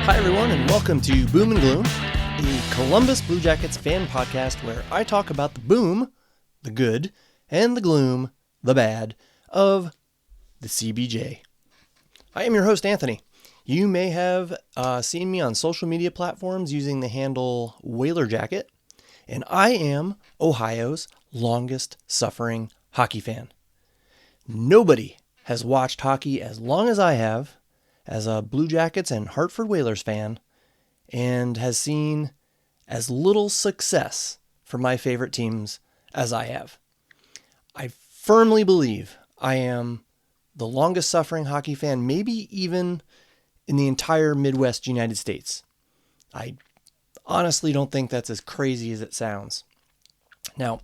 Hi, everyone, and welcome to Boom and Gloom, the Columbus Blue Jackets fan podcast where I talk about the boom, the good, and the gloom, the bad, of the CBJ. I am your host, Anthony. You may have seen me on social media platforms using the handle Whaler Jacket, and I am Ohio's longest-suffering hockey fan. Nobody has watched hockey as long as I have, as a Blue Jackets and Hartford Whalers fan, and has seen as little success for my favorite teams as I have. I firmly believe I am the longest suffering hockey fan, maybe even in the entire Midwest United States. I honestly don't think that's as crazy as it sounds. Now,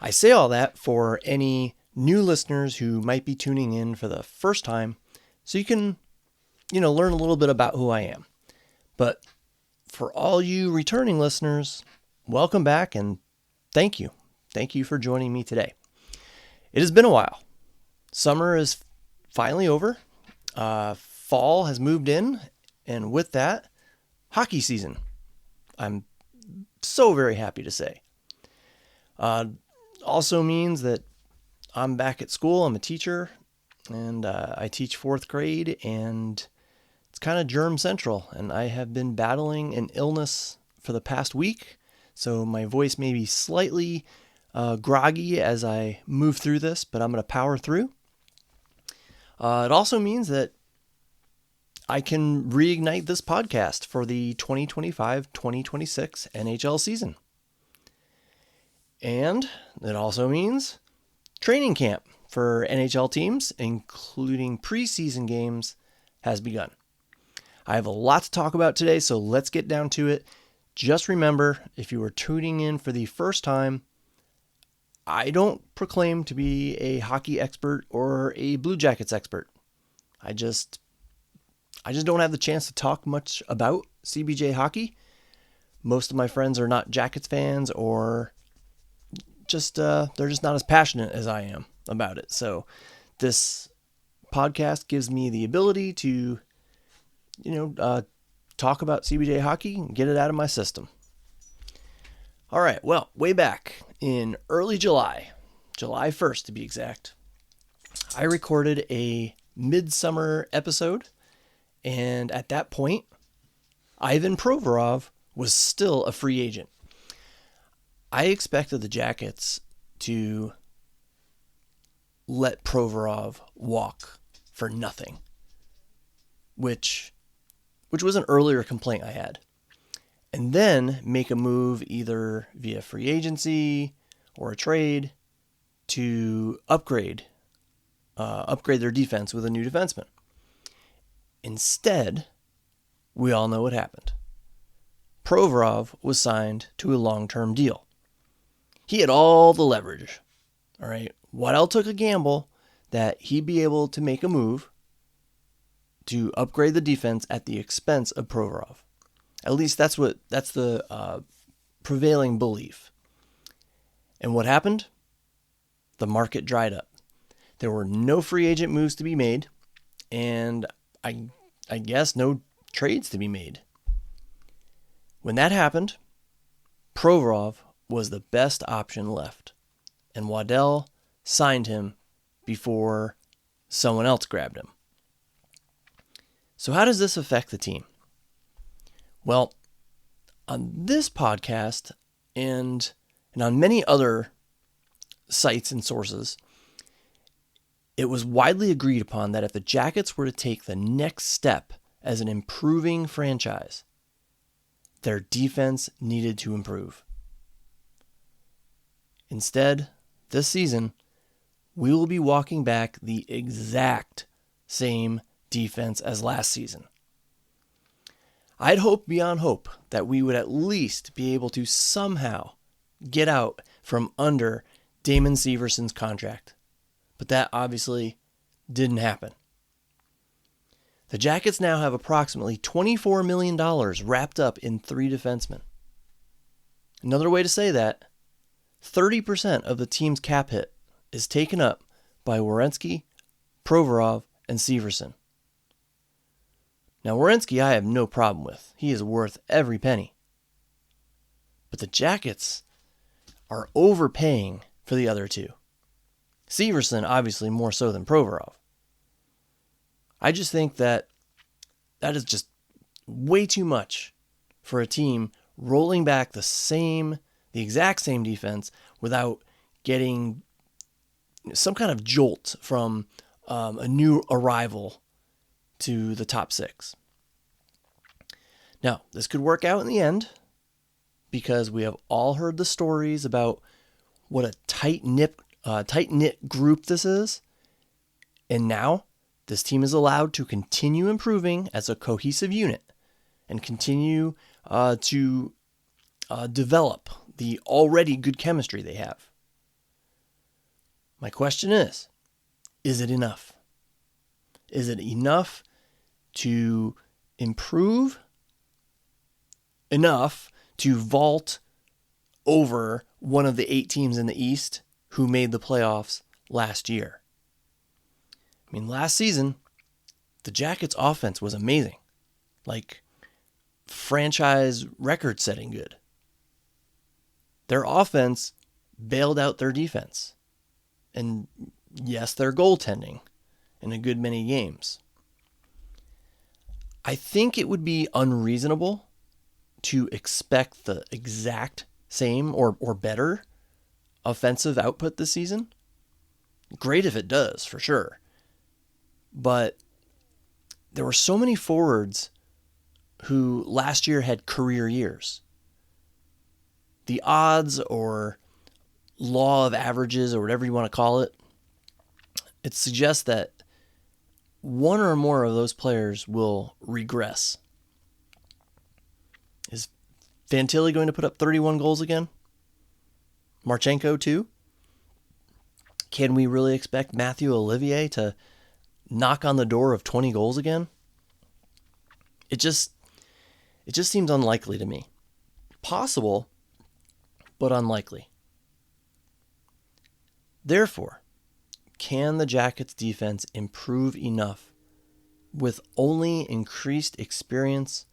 I say all that for any new listeners who might be tuning in for the first time, so you can learn a little bit about who I am. But for all you returning listeners, welcome back and thank you. Thank you for joining me today. It has been a while. Summer is finally over. Fall has moved in, and with that, hockey season. I'm so very happy to say. Also means that I'm back at school. I'm a teacher, and I teach fourth grade, and it's kind of germ central, and I have been battling an illness for the past week, so my voice may be slightly groggy as I move through this, but I'm going to power through. It also means that I can reignite this podcast for the 2025-2026 NHL season. And it also means training camp for NHL teams, including preseason games, has begun. I have a lot to talk about today, so let's get down to it. Just remember, if you are tuning in for the first time, I don't proclaim to be a hockey expert or a Blue Jackets expert. I just don't have the chance to talk much about CBJ hockey. Most of my friends are not Jackets fans, or they're just not as passionate as I am about it. So this podcast gives me the ability to talk about CBJ hockey and get it out of my system. All right, well, way back in early July 1st to be exact, I recorded a midsummer episode, and at that point, Ivan Provorov was still a free agent. I expected the Jackets to let Provorov walk for nothing, which was an earlier complaint I had, and then make a move either via free agency or a trade to upgrade their defense with a new defenseman. Instead, we all know what happened. Provorov was signed to a long-term deal. He had all the leverage. All right, Waddell took a gamble that he'd be able to make a move to upgrade the defense at the expense of Provorov. At least that's the prevailing belief. And what happened? The market dried up. There were no free agent moves to be made, and I guess no trades to be made. When that happened, Provorov was the best option left, and Waddell signed him before someone else grabbed him. So how does this affect the team? Well, on this podcast and on many other sites and sources, it was widely agreed upon that if the Jackets were to take the next step as an improving franchise, their defense needed to improve. Instead, this season, we will be walking back the exact same defense as last season. I'd hoped beyond hope that we would at least be able to somehow get out from under Damon Severson's contract, but that obviously didn't happen. The Jackets now have approximately $24 million wrapped up in 3 defensemen. Another way to say that, 30% of the team's cap hit is taken up by Werenski, Provorov, and Severson. Now, Werenski, I have no problem with. He is worth every penny. But the Jackets are overpaying for the other two. Severson, obviously, more so than Provorov. I just think that is just way too much for a team rolling back the exact same defense without getting some kind of jolt from a new arrival to the top six. Now, this could work out in the end because we have all heard the stories about what a tight-knit group this is. And now this team is allowed to continue improving as a cohesive unit and continue to develop the already good chemistry they have. My question is it enough? Is it enough to improve enough to vault over one of the 8 teams in the East who made the playoffs last year? I mean, last season, the Jackets' offense was amazing. Like, franchise record-setting good. Their offense bailed out their defense. And yes, their goaltending in a good many games. I think it would be unreasonable to expect the exact same or better offensive output this season. Great if it does, for sure. But there were so many forwards who last year had career years. The odds or law of averages or whatever you want to call it, it suggests that one or more of those players will regress. Is Fantilli going to put up 31 goals again? Marchenko too? Can we really expect Matthew Olivier to knock on the door of 20 goals again? It just seems unlikely to me. Possible, but unlikely. Therefore, can the Jackets' defense improve enough with only increased experience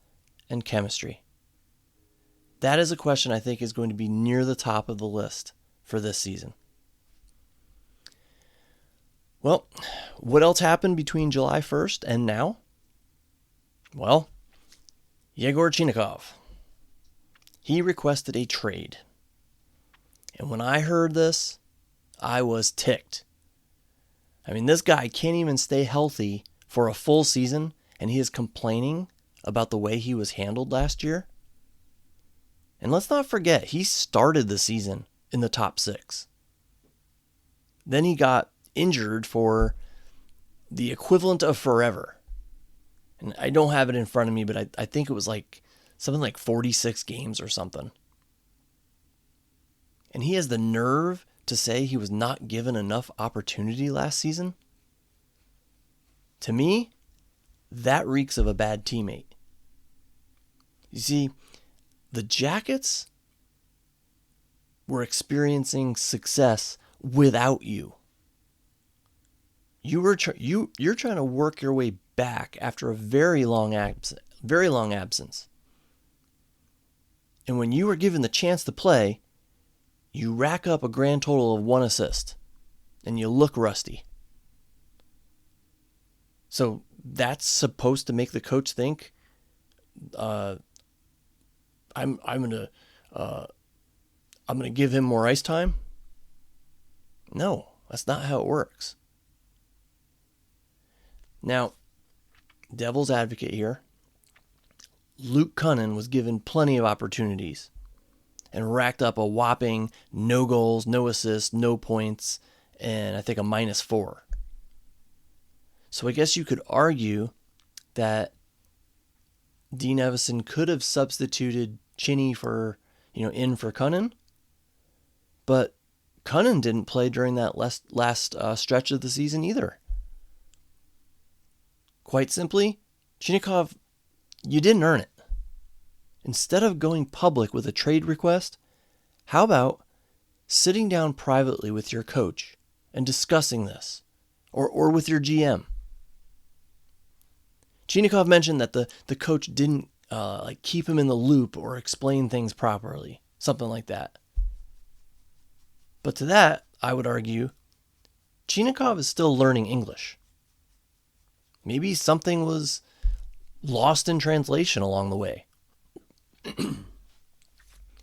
and chemistry? That is a question I think is going to be near the top of the list for this season. Well, what else happened between July 1st and now? Well, Yegor Chinakhov. He requested a trade. And when I heard this, I was ticked. I mean, this guy can't even stay healthy for a full season, and he is complaining about the way he was handled last year. And let's not forget, he started the season in the top 6. Then he got injured for the equivalent of forever. And I don't have it in front of me, but I think it was like something like 46 games or something. And he has the nerve to say he was not given enough opportunity last season. To me, that reeks of a bad teammate. You see, the Jackets were experiencing success without you. You're trying to work your way back after a very long absence. And when you were given the chance to play, you rack up a grand total of 1 assist, and you look rusty. So that's supposed to make the coach think, I'm gonna give him more ice time. No, that's not how it works. Now, devil's advocate here. Luke Kunin was given plenty of opportunities and racked up a whopping no goals, no assists, no points, and I think a -4. So I guess you could argue that Dean Evison could have substituted Chinny for Kunin, but Kunin didn't play during that last stretch of the season either. Quite simply, Chinakhov, you didn't earn it. Instead of going public with a trade request, how about sitting down privately with your coach and discussing this, or with your GM? Chinakhov mentioned that the coach didn't keep him in the loop or explain things properly, something like that. But to that, I would argue, Chinakhov is still learning English. Maybe something was lost in translation along the way.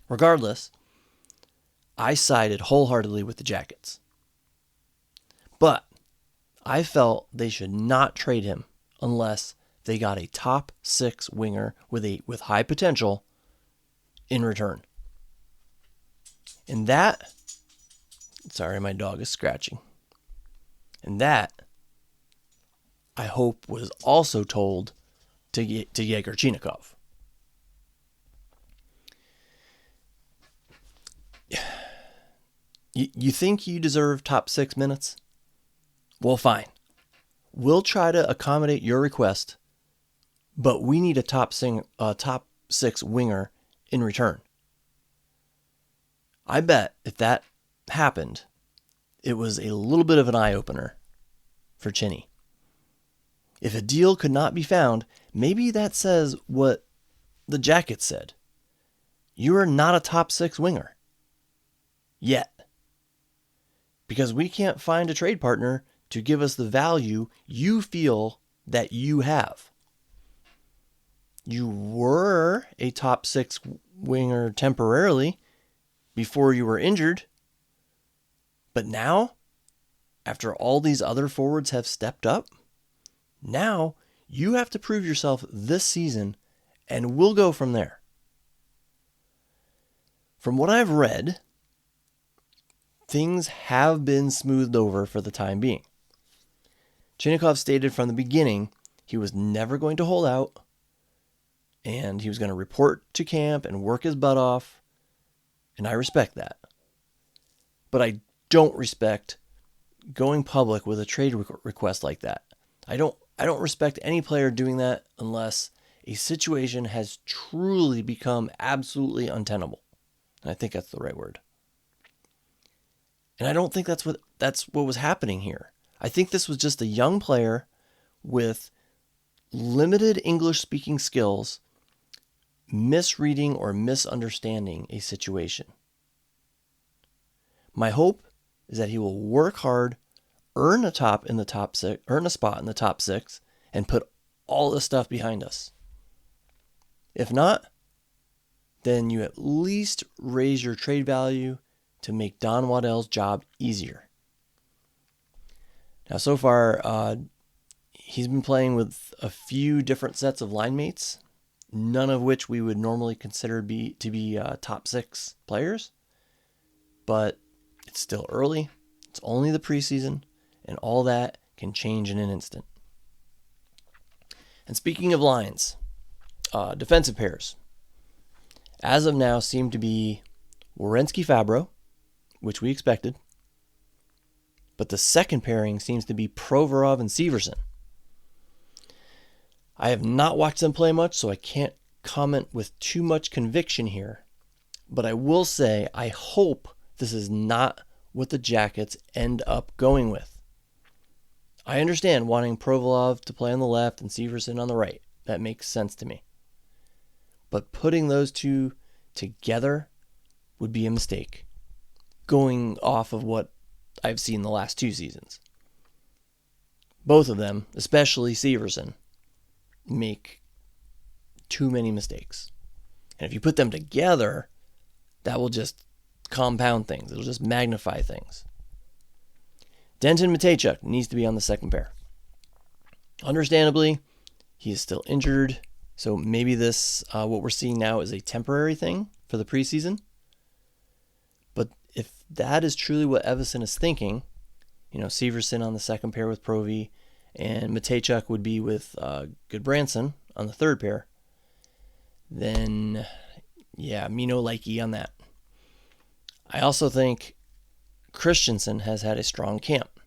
Regardless, I sided wholeheartedly with the Jackets. But I felt they should not trade him unless they got a top 6 winger with high potential in return. And that, sorry, my dog is scratching. And that, I hope, was also told to Yegor Chinakhov. You think you deserve top 6 minutes? Well, fine. We'll try to accommodate your request, but we need a top 6 winger in return. I bet if that happened, it was a little bit of an eye-opener for Chinny. If a deal could not be found, maybe that says what the Jackets said. You are not a top 6 winger. Yet. Because we can't find a trade partner to give us the value you feel that you have. You were a top 6 winger temporarily before you were injured. But now, after all these other forwards have stepped up, now you have to prove yourself this season, and we'll go from there. From what I've read, things have been smoothed over for the time being. Chinakhov stated from the beginning he was never going to hold out, and he was going to report to camp and work his butt off, and I respect that. But I don't respect going public with a trade request like that. I don't respect any player doing that unless a situation has truly become absolutely untenable. And I think that's the right word. And I don't think that's what was happening here. I think this was just a young player with limited English-speaking skills misreading or misunderstanding a situation. My hope is that he will work hard, earn a spot in the top 6, and put all this stuff behind us. If not, then you at least raise your trade value to make Don Waddell's job easier. Now, so far, he's been playing with a few different sets of line mates, none of which we would normally consider to be top 6 players. But it's still early. It's only the preseason, and all that can change in an instant. And speaking of lines, defensive pairs, as of now, seem to be Werenski-Fabro, which we expected. But the second pairing seems to be Provorov and Severson. I have not watched them play much, so I can't comment with too much conviction here. But I will say I hope this is not what the Jackets end up going with. I understand wanting Provorov to play on the left and Severson on the right. That makes sense to me. But putting those two together would be a mistake, going off of what I've seen the last 2 seasons. Both of them, especially Severson, make too many mistakes. And if you put them together, that will just compound things. It'll just magnify things. Denton Matejchuk needs to be on the second pair. Understandably, he is still injured, so maybe this, what we're seeing now, is a temporary thing for the preseason. But if that is truly what Evason is thinking, Severson on the second pair with Provi, and Matejchuk would be with Goodbranson on the third pair, then, yeah, me no likey on that. I also think Christensen has had a strong camp.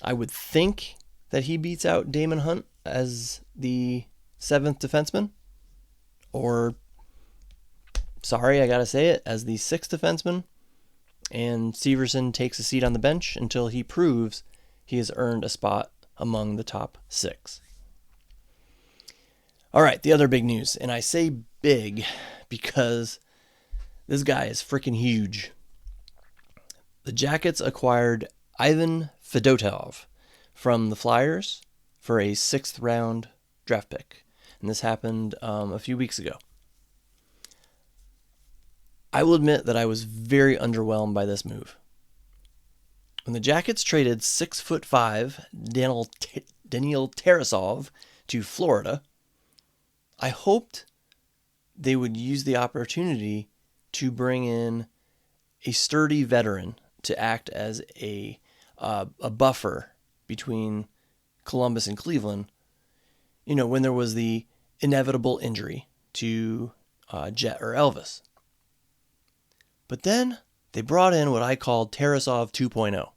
I would think that he beats out Damon Hunt as the 7th defenseman, or, sorry, I gotta say it, as the 6th defenseman, and Severson takes a seat on the bench until he proves he has earned a spot among the top 6. All right, the other big news, and I say big because this guy is freaking huge. The Jackets acquired Ivan Fedotov from the Flyers for a 6th-round draft pick, and this happened a few weeks ago. I will admit that I was very underwhelmed by this move. When the Jackets traded 6'5" Daniil Tarasov to Florida, I hoped they would use the opportunity to bring in a sturdy veteran to act as a buffer between Columbus and Cleveland, when there was the inevitable injury to Jet or Elvis. But then they brought in what I called Tarasov 2.0.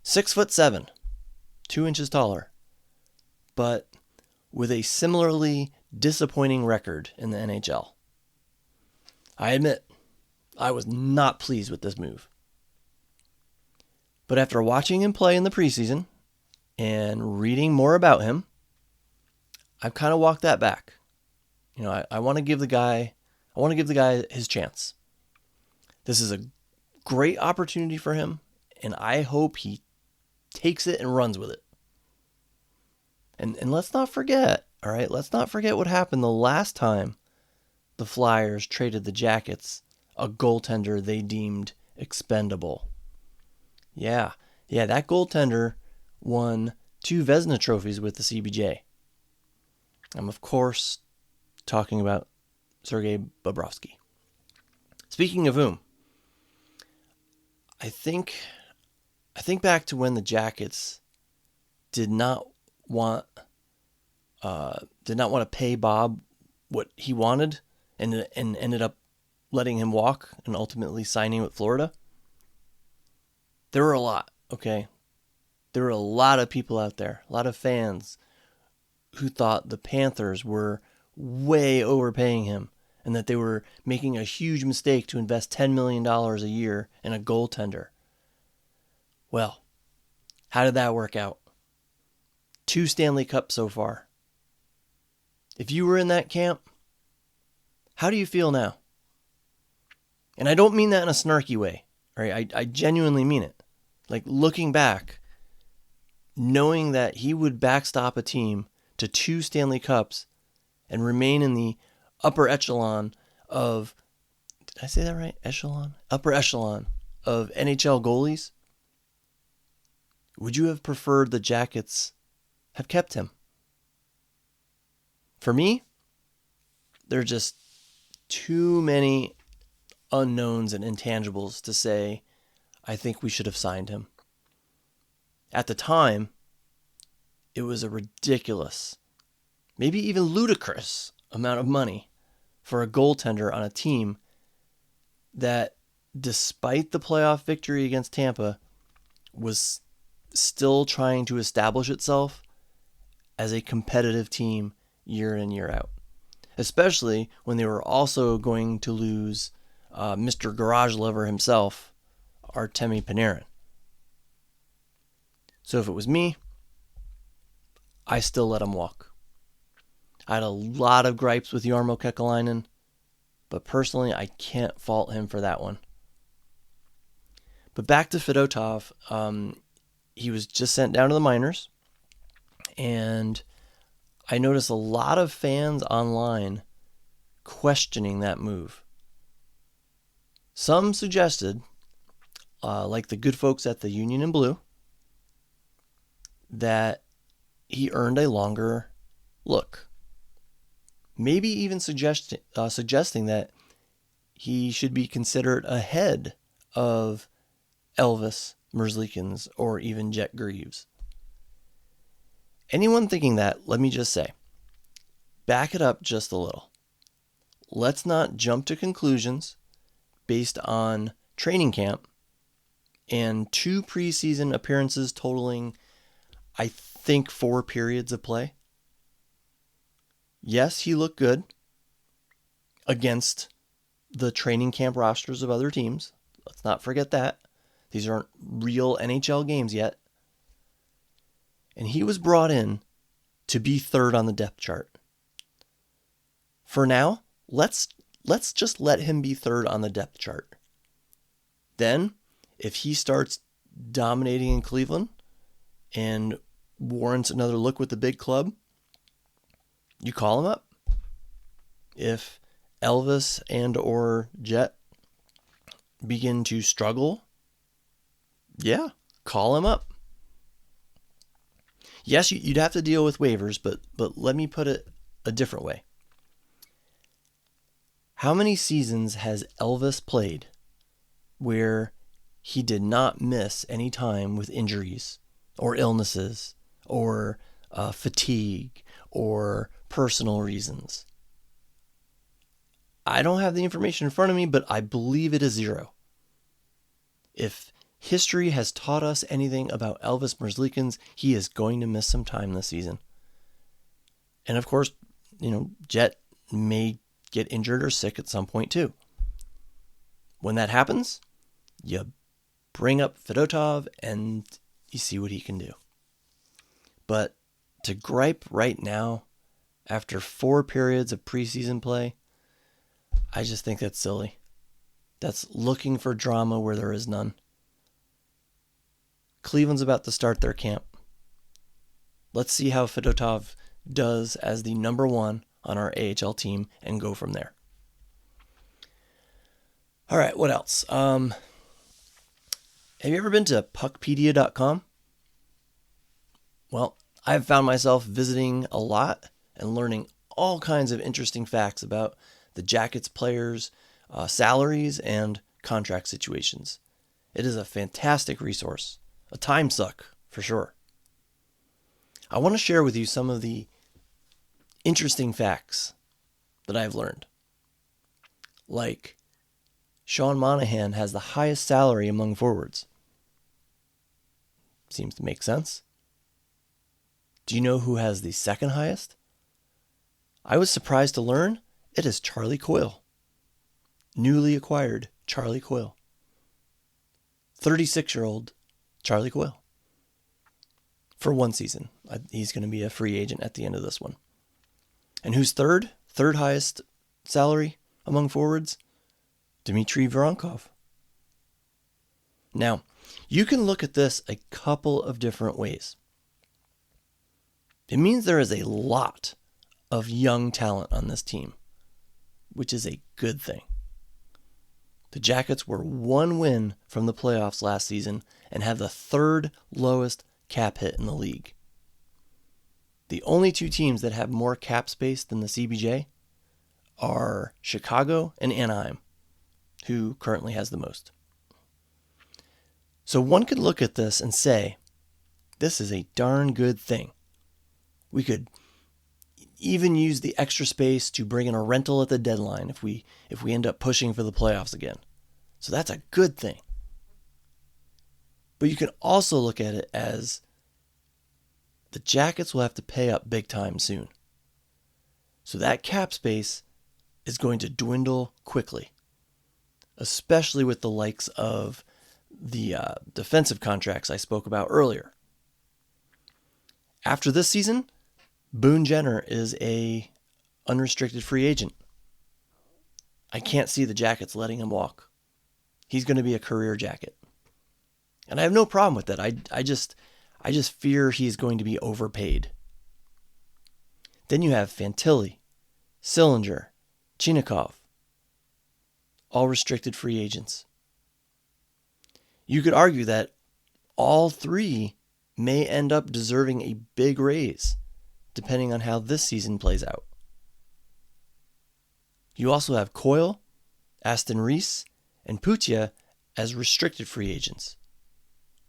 6'7", 2 inches taller, but with a similarly disappointing record in the NHL. I admit, I was not pleased with this move. But after watching him play in the preseason and reading more about him, I've kind of walked that back. I want to give the guy his chance. This is a great opportunity for him, and I hope he takes it and runs with it. And let's not forget, all right? Let's not forget what happened the last time the Flyers traded the Jackets a goaltender they deemed expendable. Yeah, that goaltender won 2 Vezina trophies with the CBJ. I'm, of course, talking about Sergei Bobrovsky. Speaking of whom, I think back to when the Jackets did not want to pay Bob what he wanted, and ended up letting him walk and ultimately signing with Florida. There were a lot, okay? There were a lot of people out there, a lot of fans who thought the Panthers were way overpaying him and that they were making a huge mistake to invest $10 million a year in a goaltender. Well, how did that work out? 2 Stanley Cups so far. If you were in that camp, how do you feel now? And I don't mean that in a snarky way. Right? I genuinely mean it. Like, looking back, knowing that he would backstop a team to 2 Stanley Cups and remain in the upper echelon of, did I say that right? Echelon? Upper echelon of NHL goalies. Would you have preferred the Jackets have kept him? For me, there are just too many unknowns and intangibles to say I think we should have signed him. At the time, it was a ridiculous, maybe even ludicrous amount of money for a goaltender on a team that, despite the playoff victory against Tampa, was still trying to establish itself as a competitive team year in, year out. Especially when they were also going to lose Mr. Garage Lover himself, Artemi Panarin. So if it was me, I still let him walk. I had a lot of gripes with Jarmo Kekalainen, but personally, I can't fault him for that one. But back to Fedotov, he was just sent down to the minors, and I noticed a lot of fans online questioning that move. Some suggested, like the good folks at the Union in Blue, that he earned a longer look. Maybe even suggesting that he should be considered ahead of Elvis Merzlikins or even Jet Greaves. Anyone thinking that, let me just say, back it up just a little. Let's not jump to conclusions based on training camp and 2 preseason appearances totaling, I think, 4 periods of play. Yes, he looked good against the training camp rosters of other teams. Let's not forget that. These aren't real NHL games yet. And he was brought in to be 3rd on the depth chart. For now, let's just let him be third on the depth chart. Then, if he starts dominating in Cleveland and warrants another look with the big club, you call him up. If Elvis and or Jet begin to struggle, yeah, call him up. Yes, you'd have to deal with waivers, but let me put it a different way. How many seasons has Elvis played where he did not miss any time with injuries or illnesses or fatigue or personal reasons? I don't have the information in front of me, but I believe it is 0. If history has taught us anything about Elvis Merzlikins, he is going to miss some time this season. And of course, Jet may get injured or sick at some point too. When that happens, you bring up Fedotov and you see what he can do. But to gripe right now, after 4 periods of preseason play, I just think that's silly. That's looking for drama where there is none. Cleveland's about to start their camp. Let's see how Fedotov does as the number 1 on our AHL team and go from there. All right, what else? Have you ever been to puckpedia.com? Well, I've found myself visiting a lot and learning all kinds of interesting facts about the Jackets players' salaries and contract situations. It is a fantastic resource, a time suck for sure. I want to share with you some of the interesting facts that I've learned. Like, Sean Monahan has the highest salary among forwards. Seems to make sense. Do you know who has the second highest? I was surprised to learn it is Charlie Coyle. Newly acquired Charlie Coyle. 36-year-old Charlie Coyle. For 1 season. He's going to be a free agent at the end of this one. And who's third? Third highest salary among forwards? Dmitry Voronkov. Now, you can look at this a couple of different ways. It means there is a lot of young talent on this team, which is a good thing. The Jackets were 1 win from the playoffs last season and have the 3rd lowest cap hit in the league. The only 2 teams that have more cap space than the CBJ are Chicago and Anaheim, who currently has the most. So one could look at this and say, this is a darn good thing. We could even use the extra space to bring in a rental at the deadline if we end up pushing for the playoffs again. So that's a good thing. But you can also look at it as the Jackets will have to pay up big time soon. So that cap space is going to dwindle quickly, especially with the likes of the defensive contracts I spoke about earlier. After this season, Boone Jenner is a unrestricted free agent. I can't see the Jackets letting him walk. He's going to be a career Jacket. And I have no problem with that. I just fear he's going to be overpaid. Then you have Fantilli, Sillinger, Chinakhov, all restricted free agents. You could argue that all 3 may end up deserving a big raise, depending on how this season plays out. You also have Coyle, Aston Reese, and Putia as restricted free agents.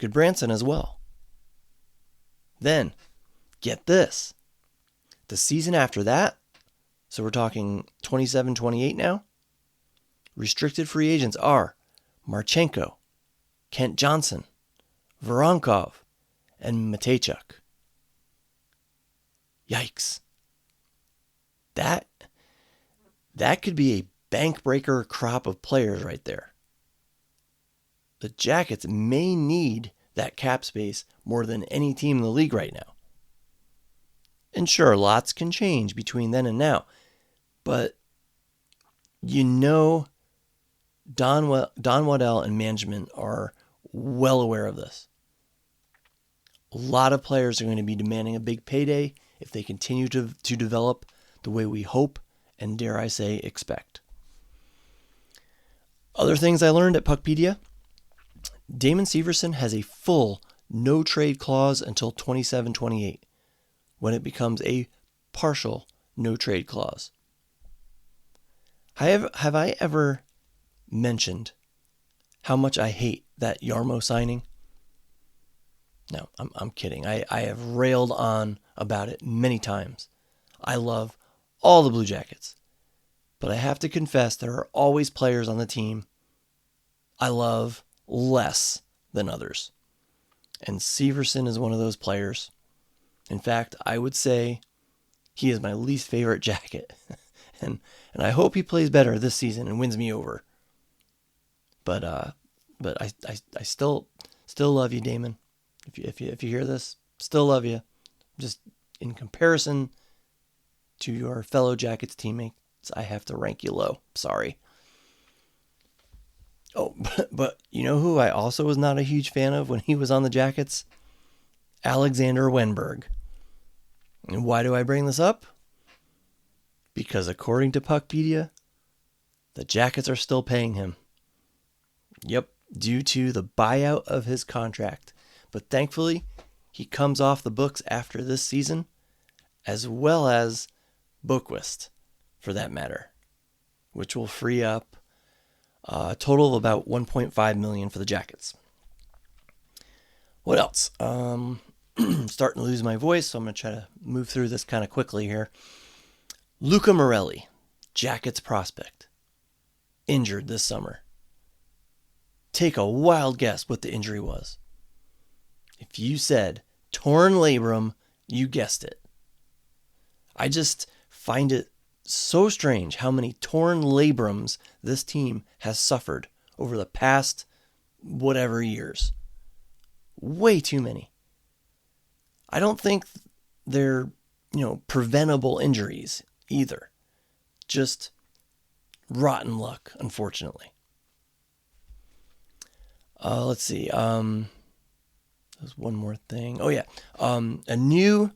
Goodbranson as well. Then, get this. The season after that, so we're talking 27-28 now, restricted free agents are Marchenko, Kent Johnson, Voronkov, and Matejchuk. Yikes. That could be a bank breaker crop of players right there. The Jackets may need that cap space more than any team in the league right now. And sure, lots can change between then and now, But you know, Don Waddell and management are well aware of this. A lot of players are going to be demanding a big payday if they continue to develop the way we hope and, dare I say, expect. Other things I learned at Puckpedia: Damon Severson has a full no-trade clause until 27-28, when it becomes a partial no-trade clause. Have I ever mentioned how much I hate that Yarmo signing? No, I'm kidding. I have railed on about it many times. I love all the Blue Jackets, but I have to confess there are always players on the team I love less than others. And Severson is one of those players. In fact, I would say he is my least favorite Jacket. and I hope he plays better this season and wins me over. But I still love you, Damon. If you hear this, still love you. Just in comparison to your fellow Jackets teammates, I have to rank you low. Sorry. Oh, but you know who I also was not a huge fan of when he was on the Jackets? Alexander Wenberg. And why do I bring this up? Because according to Puckpedia, the Jackets are still paying him. Yep, due to the buyout of his contract. But thankfully, he comes off the books after this season, as well as Boquist, for that matter, which will free up a total of about $1.5 million for the Jackets. What else? Starting to lose my voice, so I'm going to try to move through this kind of quickly here. Luca Morelli, Jackets prospect, injured this summer. Take a wild guess what the injury was. If you said torn labrum, you guessed it. I just find it so strange how many torn labrums this team has suffered over the past whatever years. Way too many. I don't think they're, preventable injuries either. Just rotten luck, unfortunately. Let's see. There's one more thing. Oh, yeah. A new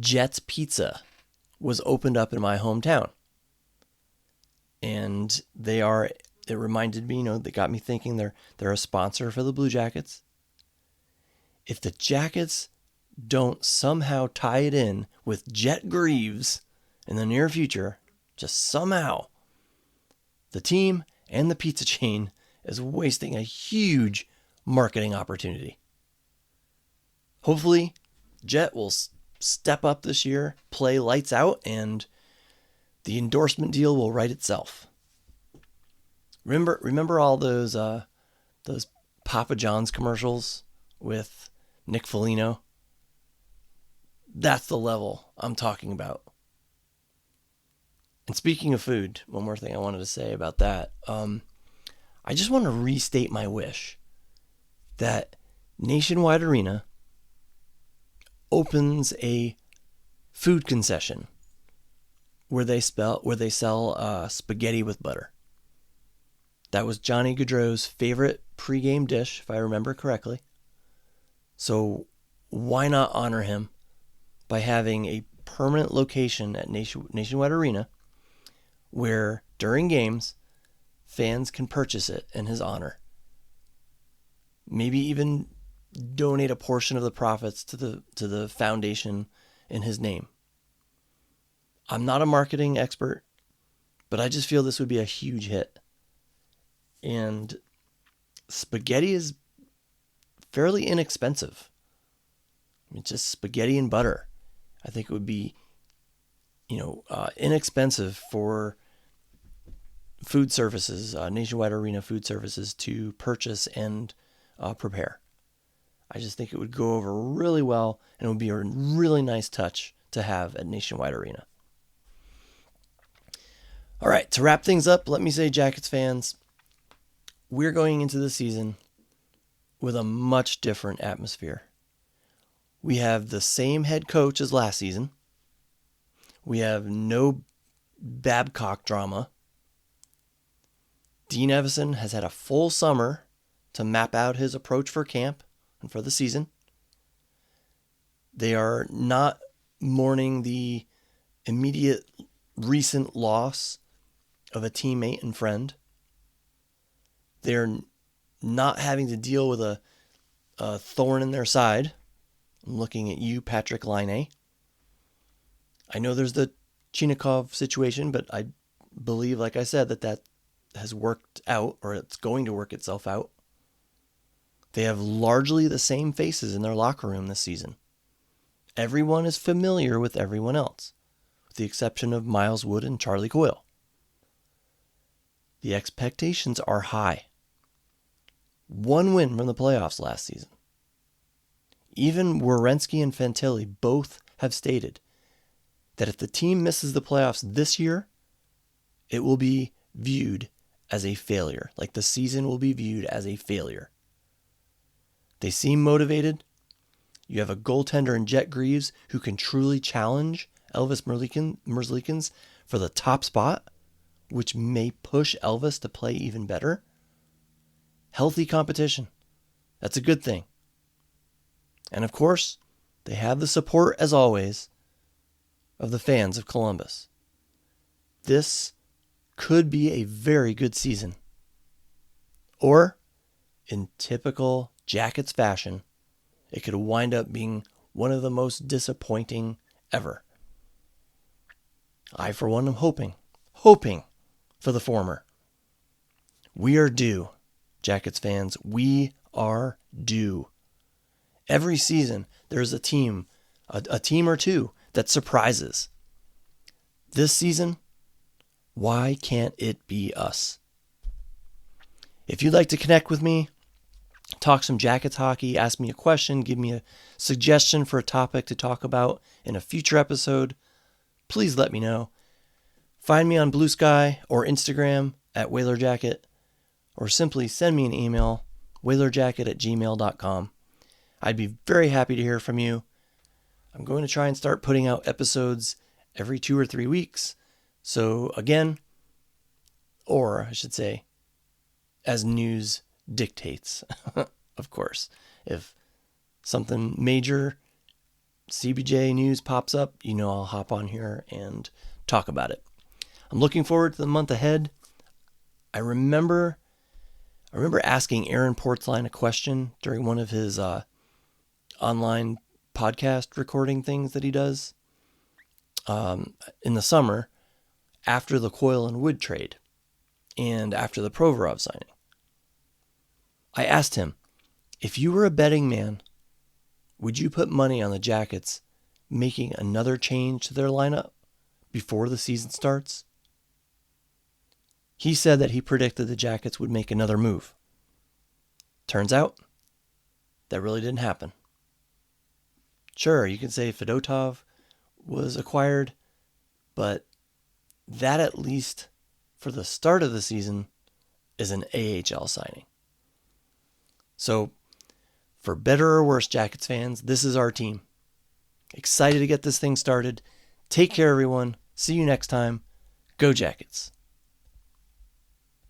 Jets Pizza was opened up in my hometown. And it reminded me, they got me thinking they're a sponsor for the Blue Jackets. If the Jackets don't somehow tie it in with Jet Greaves in the near future, just somehow, the team and the pizza chain is wasting a huge marketing opportunity. Hopefully, Jet will step up this year, play lights out, and the endorsement deal will write itself. Remember all those Papa John's commercials with Nick Foligno? That's the level I'm talking about. And speaking of food, one more thing I wanted to say about that. I just want to restate my wish that Nationwide Arena opens a food concession where they sell spaghetti with butter. That was Johnny Gaudreau's favorite pregame dish, if I remember correctly. So why not honor him by having a permanent location at Nationwide Arena where during games fans can purchase it in his honor? Maybe even donate a portion of the profits to the foundation in his name. I'm not a marketing expert, but I just feel this would be a huge hit. And spaghetti is fairly inexpensive. It's just spaghetti and butter. I think it would be, inexpensive for food services, Nationwide Arena food services, to purchase and prepare. I just think it would go over really well, and it would be a really nice touch to have at Nationwide Arena. All right, to wrap things up, let me say, Jackets fans, we're going into the season with a much different atmosphere. We have the same head coach as last season. We have no Babcock drama. Dean Evison has had a full summer to map out his approach for camp and for the season. They are not mourning the immediate recent loss of a teammate and friend. They're not having to deal with a thorn in their side. I'm looking at you, Patrick Laine. I know there's the Chinakhov situation, but I believe, like I said, that has worked out, or it's going to work itself out. They have largely the same faces in their locker room this season. Everyone is familiar with everyone else, with the exception of Miles Wood and Charlie Coyle. The expectations are high. One win from the playoffs last season. Even Werenski and Fantilli both have stated that if the team misses the playoffs this year, it will be viewed as a failure. Like the season will be viewed as a failure. They seem motivated. You have a goaltender in Jet Greaves who can truly challenge Elvis Merzlikins for the top spot, which may push Elvis to play even better. Healthy competition. That's a good thing. And of course, they have the support, as always, of the fans of Columbus. This could be a very good season. Or, in typical Jackets fashion, it could wind up being one of the most disappointing ever. I, for one, am hoping for the former. We are due, Jackets fans. We are due. Every season, there's a team or two that surprises. This season, why can't it be us? If you'd like to connect with me, talk some Jackets hockey, ask me a question, give me a suggestion for a topic to talk about in a future episode, please let me know. Find me on Blue Sky or Instagram at WhalerJacket, or simply send me an email, whalerjacket@gmail.com. I'd be very happy to hear from you. I'm going to try and start putting out episodes every 2 or 3 weeks. So again, or I should say, as news dictates, of course. If something major CBJ news pops up, I'll hop on here and talk about it. I'm looking forward to the month ahead. I remember asking Aaron Portzline a question during one of his online podcast recording things that he does in the summer after the Coyle and Wood trade and after the Provorov signing. I asked him, if you were a betting man, would you put money on the Jackets making another change to their lineup before the season starts? He said that he predicted the Jackets would make another move. Turns out, that really didn't happen. Sure, you can say Fedotov was acquired, but that, at least for the start of the season, is an AHL signing. So, for better or worse, Jackets fans, this is our team. Excited to get this thing started. Take care, everyone. See you next time. Go Jackets.